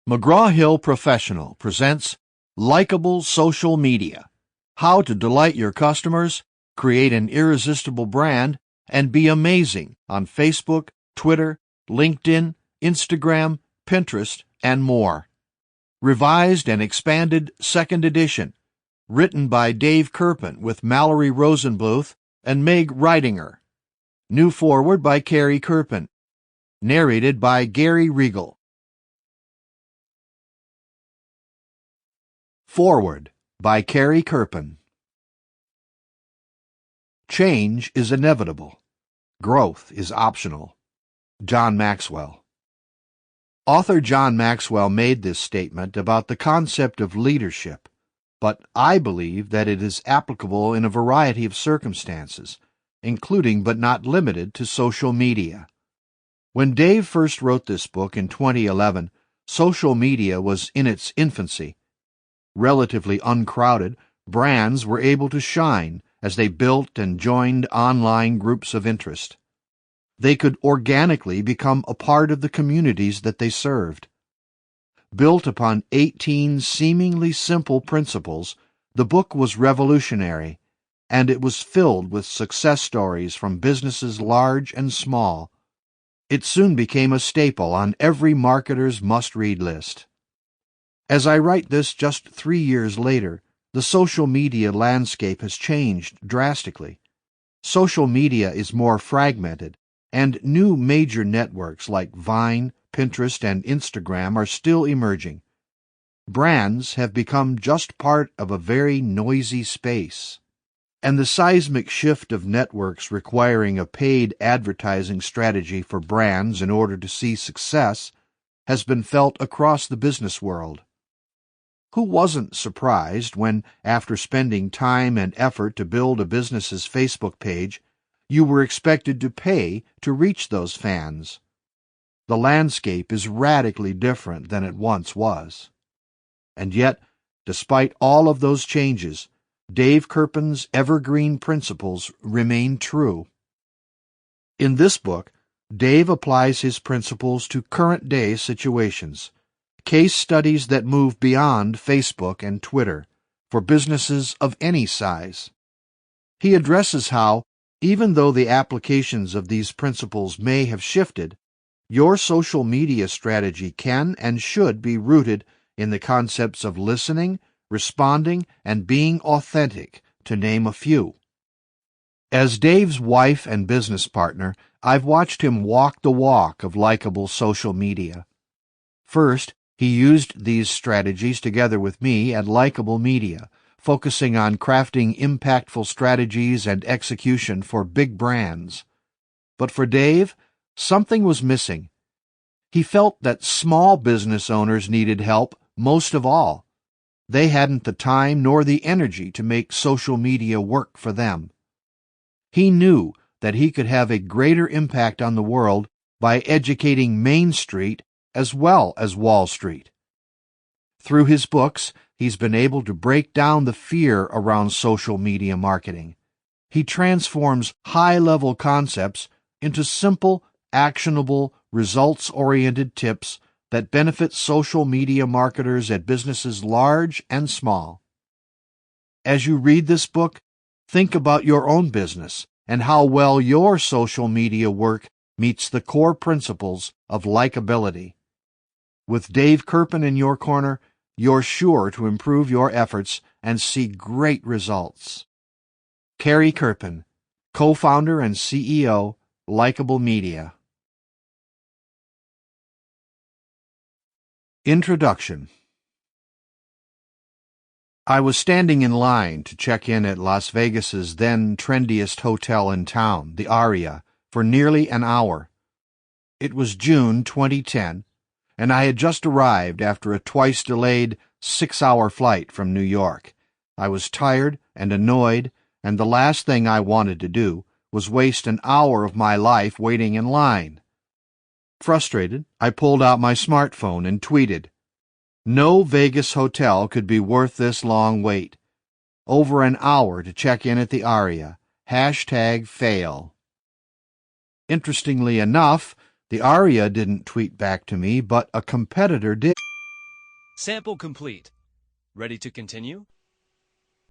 McGraw-Hill Professional presents Likeable Social Media: How to Delight Your Customers, Create an Irresistible Brand, and Be Amazing on Facebook, Twitter, LinkedIn, Instagram, Pinterest, and more. Revised and expanded 2nd edition. Written by Dave Kerpen with Mallory Rosenbluth and Meg Ridinger. New foreword by Carrie Kerpen. Narrated by Regal. Foreword by Carrie Kerpen. Change is inevitable. Growth is optional. John Maxwell. Author John Maxwell made this statement about the concept of leadership, but I believe that it is applicable in a variety of circumstances, including but not limited to social media. When Dave first wrote this book in 2011, social media was in its infancy. Relatively uncrowded, brands were able to shine as they built and joined online groups of interest. They could organically become a part of the communities that they served. Built upon 18 seemingly simple principles, the book was revolutionary, and it was filled with success stories from businesses large and small. It soon became a staple on every marketer's must-read list. As I write this just 3 years later, the social media landscape has changed drastically. Social media is more fragmented, and new major networks like Vine, Pinterest, and Instagram are still emerging. Brands have become just part of a very noisy space, and the seismic shift of networks requiring a paid advertising strategy for brands in order to see success has been felt across the business world. Who wasn't surprised when, after spending time and effort to build a business's Facebook page, you were expected to pay to reach those fans? The landscape is radically different than it once was. And yet, despite all of those changes, Dave Kerpen's evergreen principles remain true. In this book, Dave applies his principles to current-day situations, case studies that move beyond Facebook and Twitter, for businesses of any size. He addresses how, even though the applications of these principles may have shifted, your social media strategy can and should be rooted in the concepts of listening, responding, and being authentic, to name a few. As Dave's wife and business partner, I've watched him walk the walk of likable social media. First, he used these strategies together with me at Likeable Media, focusing on crafting impactful strategies and execution for big brands. But for Dave, something was missing. He felt that small business owners needed help most of all. They hadn't the time nor the energy to make social media work for them. He knew that he could have a greater impact on the world by educating Main Street as well as Wall Street. Through his books, he's been able to break down the fear around social media marketing. He transforms high-level concepts into simple, actionable, results-oriented tips that benefit social media marketers at businesses large and small. As you read this book, think about your own business and how well your social media work meets the core principles of likability. With Dave Kerpen in your corner, you're sure to improve your efforts and see great results. Carrie Kerpen, co-founder and CEO, Likeable Media. Introduction. I was standing in line to check in at Las Vegas's then trendiest hotel in town, the Aria, for nearly an hour. It was June 2010, and I had just arrived after a twice-delayed 6-hour flight from New York. I was tired and annoyed, and the last thing I wanted to do was waste an hour of my life waiting in line. Frustrated, I pulled out my smartphone and tweeted, "No Vegas hotel could be worth this long wait. Over an hour to check in at the Aria. #fail." Interestingly enough, the Aria didn't tweet back to me, but a competitor did. Sample complete. Ready to continue?